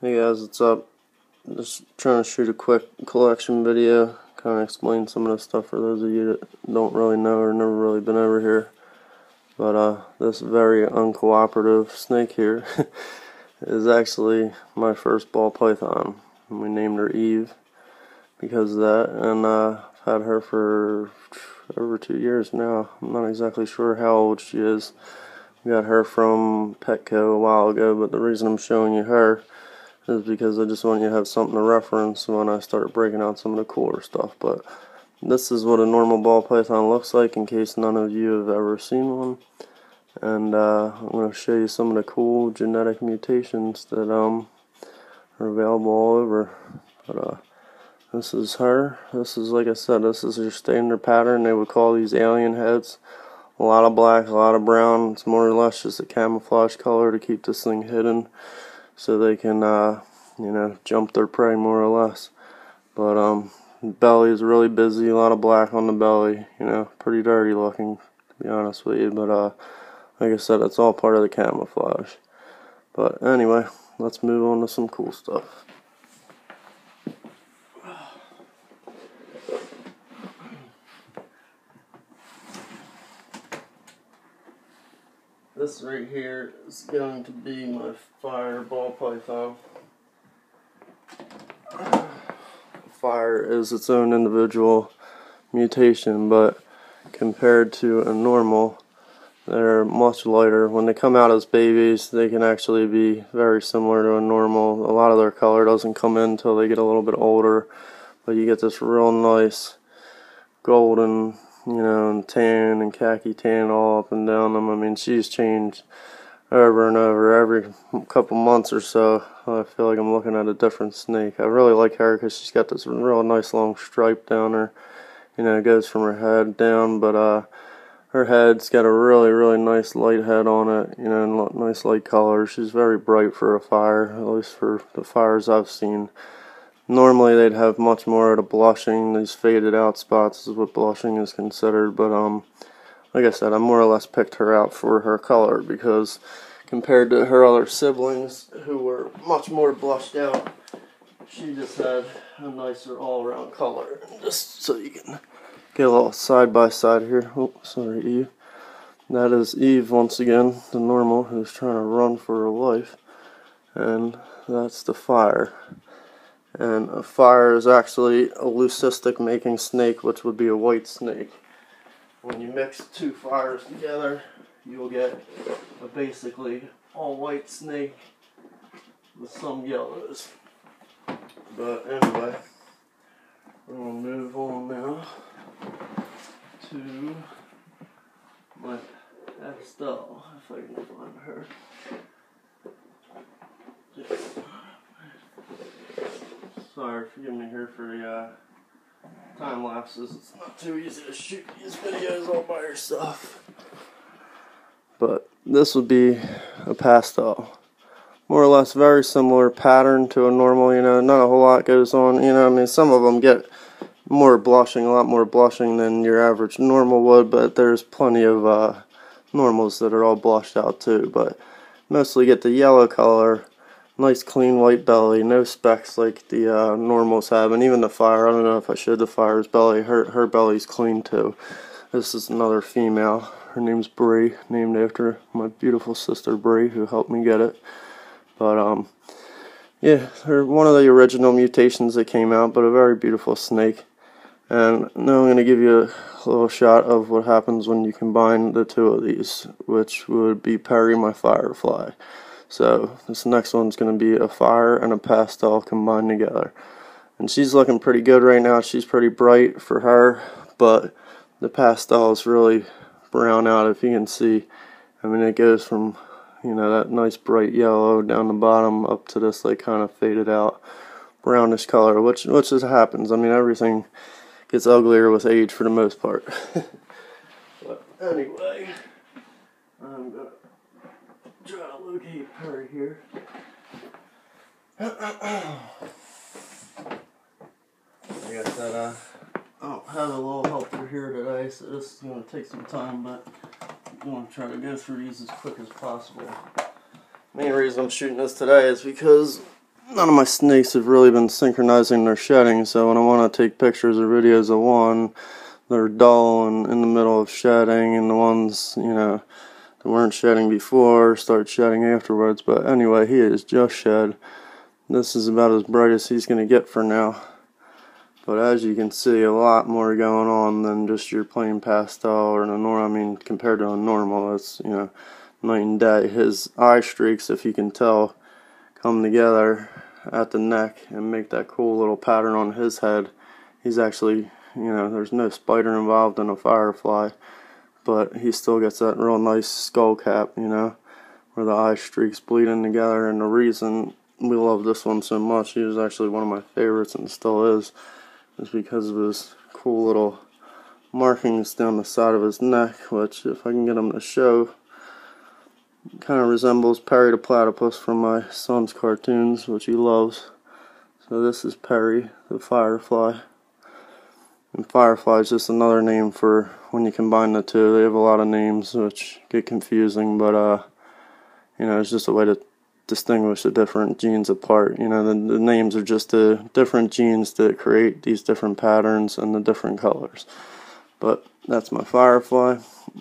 Hey guys, what's up? Just trying to shoot a quick collection video, kind of explain some of the stuff for those of you that don't really know or never really been over here. But this very uncooperative snake here is actually my first ball python. And we named her Eve because of that, and I've had her for over 2 years now. I'm not exactly sure how old she is. We got her from Petco a while ago, but the reason I'm showing you her is because I just want you to have something to reference when I start breaking out some of the cooler stuff. But this is what a normal ball python looks like, in case none of you have ever seen one. And I'm going to show you some of the cool genetic mutations that are available all over. But this is her. This is, like I said, this is her standard pattern. They would call these alien heads. A lot of black, a lot of brown. It's more or less just a camouflage color to keep this thing hidden, so they can, jump their prey more or less. But belly is really busy, a lot of black on the belly, pretty dirty looking, to be honest with you. But like I said, it's all part of the camouflage. But anyway, let's move on to some cool stuff. This right here is going to be my fire ball python. Fire is its own individual mutation, but compared to a normal, they're much lighter. When they come out as babies, they can actually be very similar to a normal. A lot of their color doesn't come in until they get a little bit older, but you get this real nice golden, and tan and khaki tan all up and down them. I mean, she's changed over and over. Every couple months or so, I feel like I'm looking at a different snake. I really like her because she's got this real nice long stripe down her. It goes from her head down, but her head's got a really, really nice light head on it, and nice light color. She's very bright for a fire, at least for the fires I've seen. Normally they'd have much more of the blushing. These faded out spots is what blushing is considered, but like I said, I more or less picked her out for her color, because compared to her other siblings who were much more blushed out, she just had a nicer all-around color. Just so you can get a little side by side here. Oh, sorry, Eve. That is Eve once again, the normal, who's trying to run for her life, and that's the fire. And a fire is actually a leucistic making snake, which would be a white snake. When you mix two fires together, you'll get a basically all white snake with some yellows. But anyway, we're going to move on now to my Pastel, if I can find her. Sorry, forgive me here for the time lapses. It's not too easy to shoot these videos all by yourself. But this would be a Pastel. More or less very similar pattern to a normal, not a whole lot goes on. I mean, some of them get more blushing, a lot more blushing than your average normal would, but there's plenty of normals that are all blushed out too. But mostly get the yellow color. Nice clean white belly, no specks like the normals have, and even the fire. I don't know if I showed the fire's belly. Her belly's clean too. This is another female. Her name's Bree, named after my beautiful sister Bree, who helped me get it. But yeah, they're one of the original mutations that came out, but a very beautiful snake. And now I'm going to give you a little shot of what happens when you combine the two of these, which would be Perry, my Firefly. So this next one's going to be a fire and a Pastel combined together. And she's looking pretty good right now. She's pretty bright for her, but the Pastel is really brown out, if you can see. I mean, it goes from, that nice bright yellow down the bottom up to this like kind of faded out brownish color, which just happens. I mean, everything gets uglier with age for the most part. But anyway, I'm going to try to locate her here. Like I said, I don't have a little helper here today, so this is going to take some time, but I'm going to try to go through these as quick as possible. Main reason I'm shooting this today is because none of my snakes have really been synchronizing their shedding, so when I want to take pictures or videos of one, they're dull and in the middle of shedding, and the ones, you know, that weren't shedding before start shedding afterwards. But anyway, he is just shed. This is about as bright as he's going to get for now. But as you can see, a lot more going on than just your plain pastel or the normal. I mean, compared to a normal, it's, you know, night and day. His eye streaks, if you can tell, come together at the neck and make that cool little pattern on his head. He's actually, you know, there's no spider involved in a Firefly, but he still gets that real nice skull cap, you know, where the eye streaks bleed in together. And the reason we love this one so much, he was actually one of my favorites and still is because of his cool little markings down the side of his neck, which, if I can get him to show, kind of resembles Perry the Platypus from my son's cartoons, which he loves. So this is Perry the Firefly. And Firefly is just another name for when you combine the two. They have a lot of names which get confusing, but you know, it's just a way to distinguish the different genes apart. You know, the names are just the different genes that create these different patterns and the different colors. But that's my Firefly,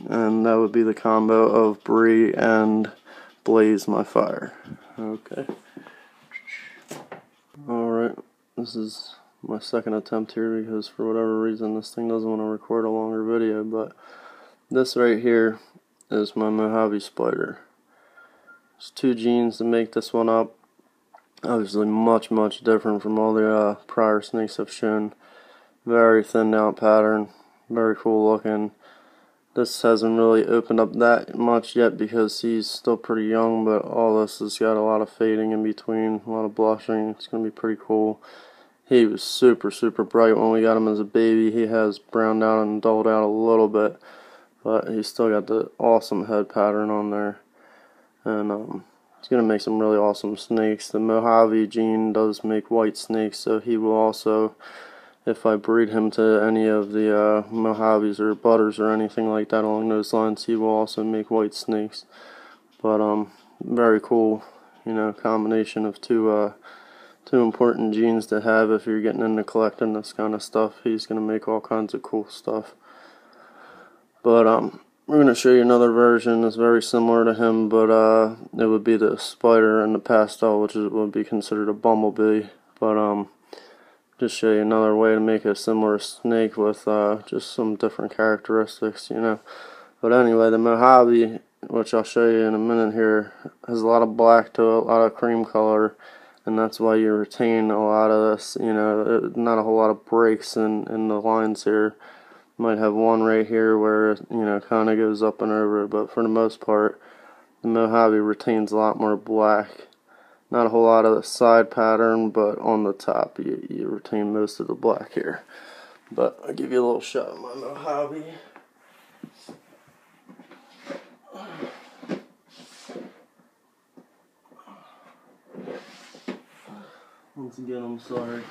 and that would be the combo of Bree and Blaze, my fire. Okay. Alright, this is my second attempt here because for whatever reason this thing doesn't want to record a longer video, but this right here is my Mojave spider. There's two genes to make this one up. Obviously much different from all the prior snakes I've shown. Very thinned out pattern. Very cool looking. This hasn't really opened up that much yet because he's still pretty young, but all this has got a lot of fading in between, a lot of blushing. It's going to be pretty cool. He was super bright when we got him as a baby. He has browned out and dulled out a little bit, but he's still got the awesome head pattern on there. And he's going to make some really awesome snakes. The Mojave gene does make white snakes, so he will also, if I breed him to any of the Mojaves or butters or anything like that along those lines, he will also make white snakes. But very cool, you know, combination of two important genes to have if you're getting into collecting this kind of stuff. He's going to make all kinds of cool stuff. But we're going to show you another version that's very similar to him, but it would be the spider and the pastel, which would be considered a bumblebee. But just show you another way to make a similar snake with just some different characteristics, you know. But anyway, the Mojave, which I'll show you in a minute here, has a lot of black to it, a lot of cream color, and that's why you retain a lot of this, you know, not a whole lot of breaks in the lines here. Might have one right here where, you know, kind of goes up and over, but for the most part, the Mojave retains a lot more black. Not a whole lot of the side pattern, but on the top you retain most of the black here. But I'll give you a little shot of my Mojave. Once again, I'm sorry.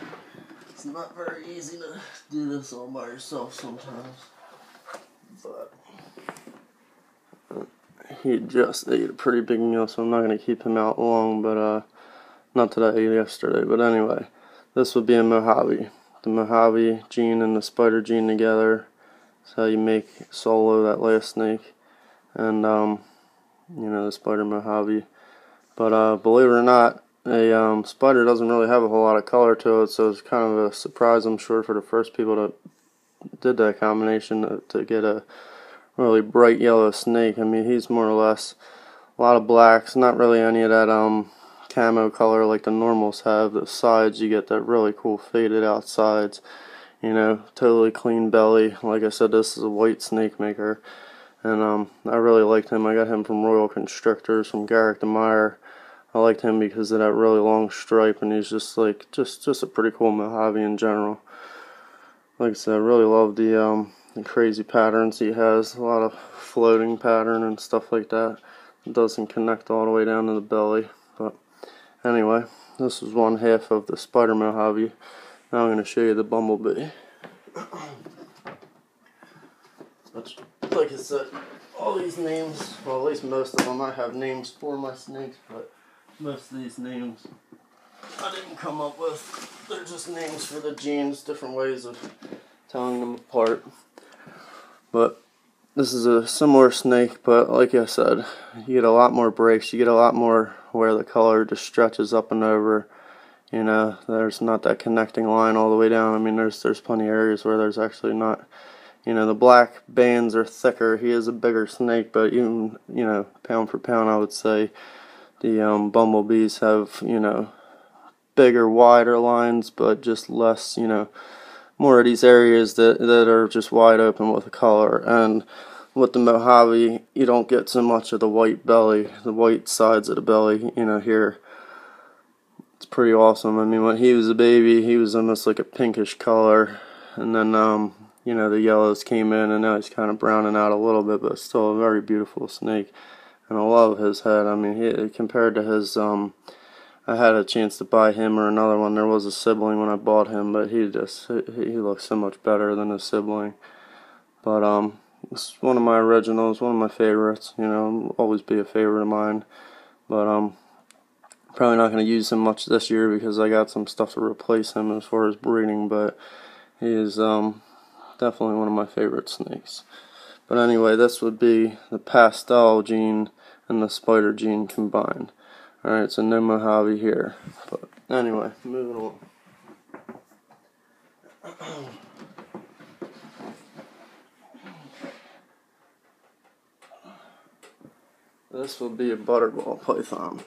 It's not very easy to do this all by yourself sometimes. But he just ate a pretty big meal, so I'm not going to keep him out long, but not today, yesterday. But anyway, this would be a Mojave. The Mojave gene and the spider gene together. That's how you make Solo, that last snake. And, you know, the spider Mojave. But believe it or not, a spider doesn't really have a whole lot of color to it, so it's kind of a surprise, I'm sure, for the first people that did that combination to get a really bright yellow snake. I mean, he's more or less a lot of blacks, not really any of that camo color like the normals have. The sides, you get that really cool faded out sides, you know, totally clean belly. Like I said, this is a white snake maker, and I really liked him. I got him from Royal Constrictors from Garrick Demeyer. I liked him because of that really long stripe, and he's just like just a pretty cool Mojave in general. Like I said, I really love the crazy patterns he has. A lot of floating pattern and stuff like that. It doesn't connect all the way down to the belly. But anyway, this is one half of the spider Mojave. Now I'm going to show you the Bumblebee. Which, like I said, all these names, well, at least most of them, I have names for my snakes, but most of these names I didn't come up with. They're just names for the genes, different ways of telling them apart. But this is a similar snake, but like I said, you get a lot more breaks. You get a lot more where the color just stretches up and over. You know, there's not that connecting line all the way down. I mean, there's plenty of areas where there's actually not. You know, the black bands are thicker. He is a bigger snake, but even, you know, pound for pound, I would say the bumblebees have, you know, bigger, wider lines, but just less, you know, more of these areas that are just wide open with the color. And with the Mojave, you don't get so much of the white belly, the white sides of the belly, you know, here. It's pretty awesome. I mean, when he was a baby, he was almost like a pinkish color, and then, you know, the yellows came in, and now he's kind of browning out a little bit, but still a very beautiful snake. And I love his head. I mean, he, compared to his, I had a chance to buy him or another one. There was a sibling when I bought him, but he looks so much better than his sibling. But it's one of my originals, one of my favorites. You know, always be a favorite of mine. But probably not going to use him much this year because I got some stuff to replace him as far as breeding. But he is definitely one of my favorite snakes. But anyway, this would be the Pastel gene and the spider gene combined. Alright, so no Mojave here. But anyway, moving on. This will be a butterball python.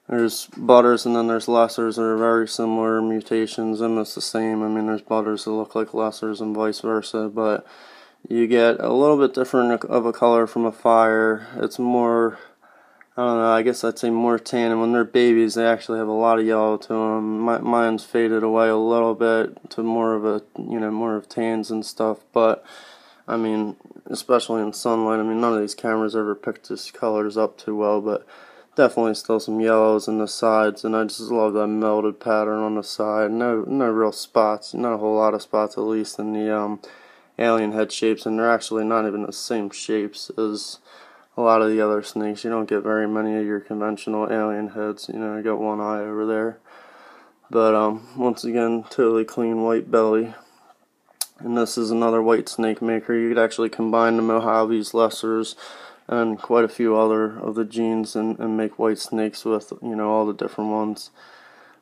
There's butters and then there's lessers that are very similar mutations, almost the same. I mean, there's butters that look like lessers and vice versa, but you get a little bit different of a color from a fire. It's more, I don't know, I guess I'd say more tan, and when they're babies they actually have a lot of yellow to them. Mine's faded away a little bit to more of a, you know, more of tans and stuff, but I mean, especially in sunlight, I mean, none of these cameras ever picked these colors up too well, but definitely still some yellows in the sides, and I just love that melted pattern on the side. No real spots, not a whole lot of spots at least in the alien head shapes, and they're actually not even the same shapes as a lot of the other snakes. You don't get very many of your conventional alien heads. You know, I got one eye over there. But once again, totally clean white belly. And this is another white snake maker. You could actually combine the Mojaves, lessers, and quite a few other of the genes and make white snakes with, you know, all the different ones.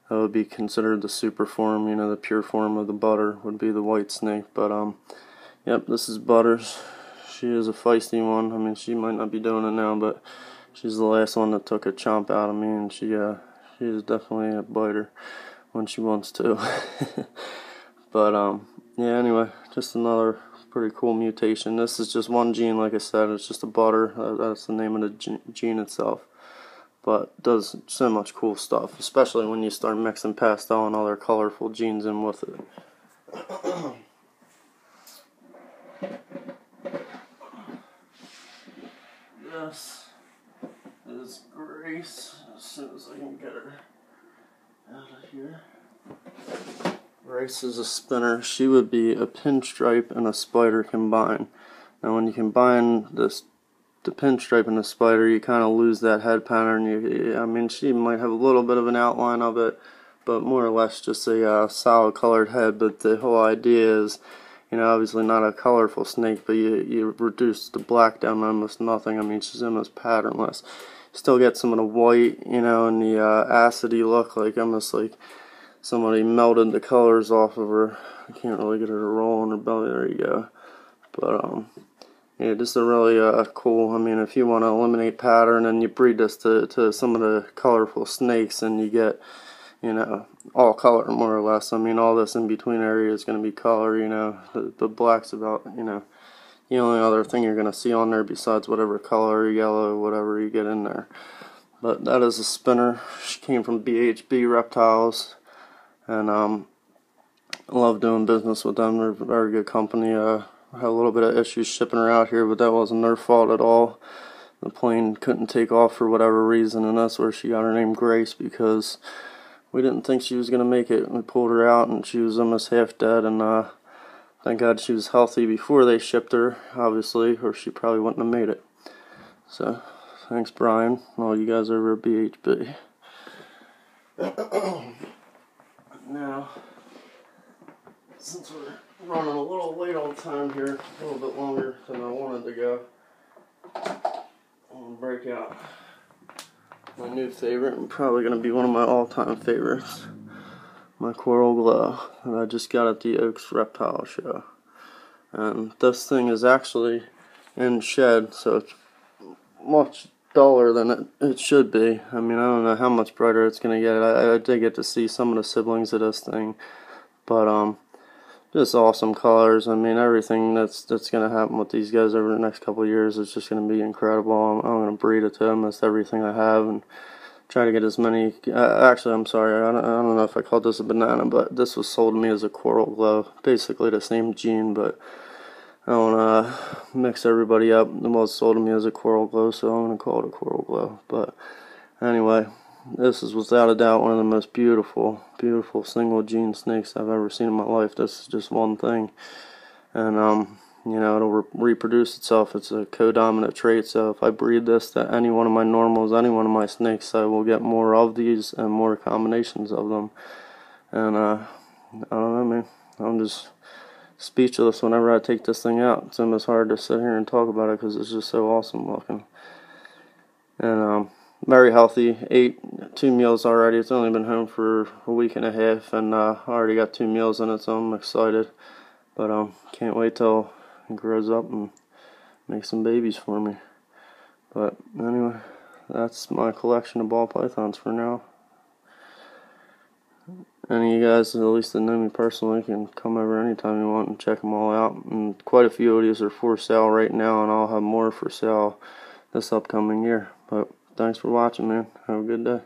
That would be considered the super form, you know, the pure form of the butter would be the white snake. But yep, this is Butters. She is a feisty one. I mean, she might not be doing it now, but she's the last one that took a chomp out of me, and she is definitely a biter when she wants to. But yeah, anyway, just another pretty cool mutation. This is just one gene, like I said. It's just a butter. That's the name of the gene itself. But does so much cool stuff, especially when you start mixing pastel and other colorful genes in with it. This is Grace, as soon as I can get her out of here. Grace is a spinner. She would be a pinstripe and a spider combined. Now when you combine the pinstripe and the spider, you kind of lose that head pattern. I mean, she might have a little bit of an outline of it, but more or less just a solid colored head. But the whole idea is, you know, obviously not a colorful snake, but you reduce the black down to almost nothing. I mean, she's almost patternless. Still get some of the white, you know, and the acidy look, like almost like somebody melted the colors off of her. I can't really get her to roll on her belly. There you go. But yeah, just a really cool. I mean, if you want to eliminate pattern and you breed this to some of the colorful snakes, and you get, you know, all color more or less. I mean, all this in between area is going to be color. You know, the black's about, you know, the only other thing you're going to see on there besides whatever color, yellow, whatever you get in there. But that is a spinner. She came from BHB Reptiles, and I love doing business with them. They're a very good company. I had a little bit of issues shipping her out here, but that wasn't their fault at all. The plane couldn't take off for whatever reason, and that's where she got her name Grace, because we didn't think she was going to make it. We pulled her out, and she was almost half dead, and thank God she was healthy before they shipped her, obviously, or she probably wouldn't have made it. So, thanks Brian, and all you guys over at BHB. Now, since we're running a little late on time here, a little bit longer than I wanted to go, I'm going to break out my new favorite, and probably going to be one of my all-time favorites, my Coral Glow that I just got at the Oaks Reptile Show. And this thing is actually in shed, so it's much duller than it should be. I mean, I don't know how much brighter it's going to get. I did get to see some of the siblings of this thing, but just awesome colors. I mean, everything that's going to happen with these guys over the next couple of years is just going to be incredible. I'm going to breed it to almost everything I have and try to get as many. Actually, I'm sorry, I don't know if I called this a banana, but this was sold to me as a Coral Glow. Basically the same gene, but I don't want to mix everybody up. It was sold to me as a Coral Glow, so I'm going to call it a Coral Glow. But anyway, this is without a doubt one of the most beautiful, beautiful single gene snakes I've ever seen in my life. This is just one thing. And, you know, it'll reproduce itself. It's a codominant trait, so if I breed this to any one of my normals, any one of my snakes, I will get more of these and more combinations of them. And, I don't know, man. I'm just speechless whenever I take this thing out. It's almost hard to sit here and talk about it because it's just so awesome looking. And very healthy. Ate 2 meals already. It's only been home for a week and a half, and I already got 2 meals in it, so I'm excited. But can't wait till it grows up and makes some babies for me. But anyway, that's my collection of ball pythons for now. Any of you guys, at least that know me personally, can come over anytime you want and check them all out. And quite a few of these are for sale right now, and I'll have more for sale this upcoming year. But thanks for watching, man. Have a good day.